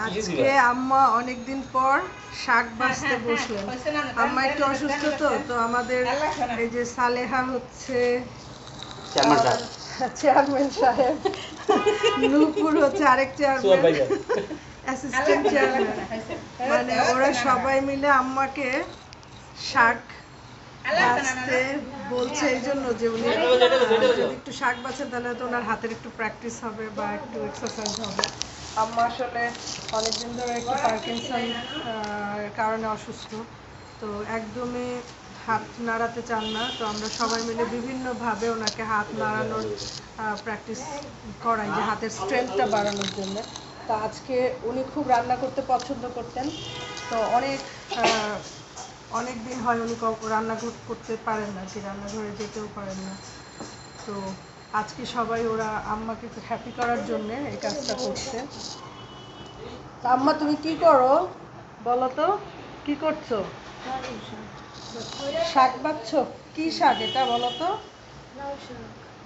আজকে আম্মা অনেকদিন পর শাক বাছতে বসলেন। আম্মা একটু অসুস্থ, তো আমাদের এই যে সালেহা হচ্ছে চেয়ারম্যান সাহেব, নূপুর হচ্ছে আরেক চেয়ারম্যান, অ্যাসিস্ট্যান্ট চেয়ারম্যান, মানে ওরা সবাই মিলে আম্মাকে শাক বাছতে বলছে এই জন্য যে উনি যদি একটু শাক বাছেন তাহলে তো ওনার হাতের একটু প্র্যাকটিস হবে বা একটু এক্সারসাইজ হবে। আম্মা আসলে অনেকদিন ধরে একটু পার্কিনসন কারণে অসুস্থ, তো একদমই হাত নাড়াতে চান না। তো আমরা সবাই মিলে বিভিন্নভাবে ওনাকে হাত নাড়ানোর প্র্যাকটিস করাই, যে হাতের স্ট্রেংথটা বাড়ানোর জন্য। তো আজকে উনি খুব রান্না করতে পছন্দ করতেন, তো অনেক দিন হয় উনি রান্না করতে পারেন না, কি রান্নাঘরে যেতেও পারেন না। তো আজকে সবাই ওরা আম্মাকে একটু হ্যাপি করার জন্য এই কাজটা করছে। আম্মা তুমি কি করো বলো তো, কি করছো? শাক বাছছো? কি শাক এটা বলো তো?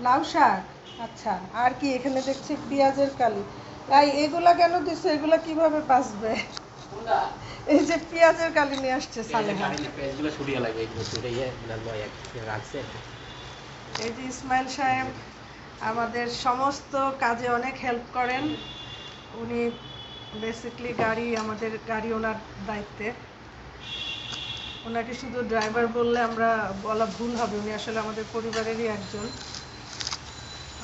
লাউ শাক। আচ্ছা, আর কি এখানে দেখছি পেঁয়াজের কালি। তাই এগুলা কেন দিছো? এগুলা কিভাবে বাঁচবে? এই যে পেঁয়াজের কালি নিয়ে আসছে সালেহা। এই যে ইসমাইল সাহেব আমাদের সমস্ত কাজে অনেক হেল্প করেন। উনি বেসিকলি আমাদের গাড়ি ওনার দায়িত্বে। ওনাকে শুধু ড্রাইভার বললে আমরা বলা ভুল হবে, উনি আসলে আমাদের পরিবারেরই একজন।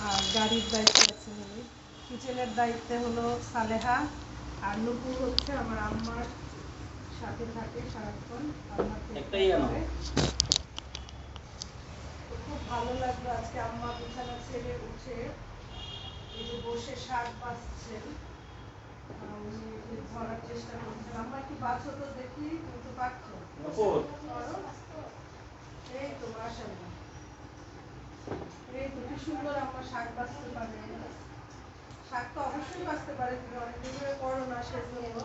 আর গাড়ির দায়িত্বে আছেন উনি। কিচেনের দায়িত্বে হলো সালেহা, আর নুপুর হচ্ছে আমার আম্মার সাথে থাকে সারাক্ষণ। খুব ভালো লাগলো আজকে আম্মা বিছানা ছেড়ে উঠে এই যে বসে শাক বাছছেন, ধরার চেষ্টা করছেন। আম্মা একটু বাছো তো দেখি, তুমি তো পারছো। এই তো মাশাআল্লাহ, এই তো কি সুন্দর আম্মা শাক বাছতে পারে। শাক তো অবশ্যই বাছতে পারে, তুমি অনেকদিন ধরে করো না সেজন্য।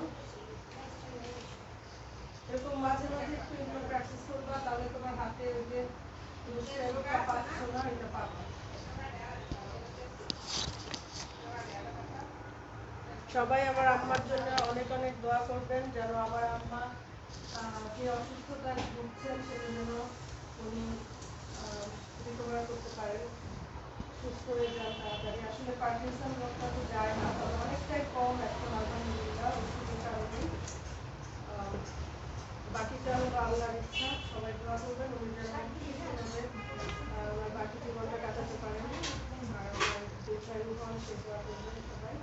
এরকম মাঝে মাঝে একটু এগুলো প্র্যাকটিস করবা, তাহলে তোমার হাতে ওই যে পাচ্ছ না, এটা পাবা। সবাই আমার আম্মার জন্য অনেক অনেক দোয়া করবেন, যেন আমার আম্মা যে অসুস্থতায় ভুগছেন সেটা যেন উনি রিকভার করতে পারেন, সুস্থ হয়ে যান তাড়াতাড়ি। আসলে পার্কিনসন রোগটা তো যায় না, তবে অনেকটাই কম এখন আলহামদুলিল্লাহ ওষুধের কারণেই। বাকিটা হলো আল্লাহর ইচ্ছা। সবাই দোয়া করবেন উনি যেন বাকি জীবনটা কাটাতে পারেন, আর দীর্ঘায়ু হন সে দোয়া করবেন সবাই।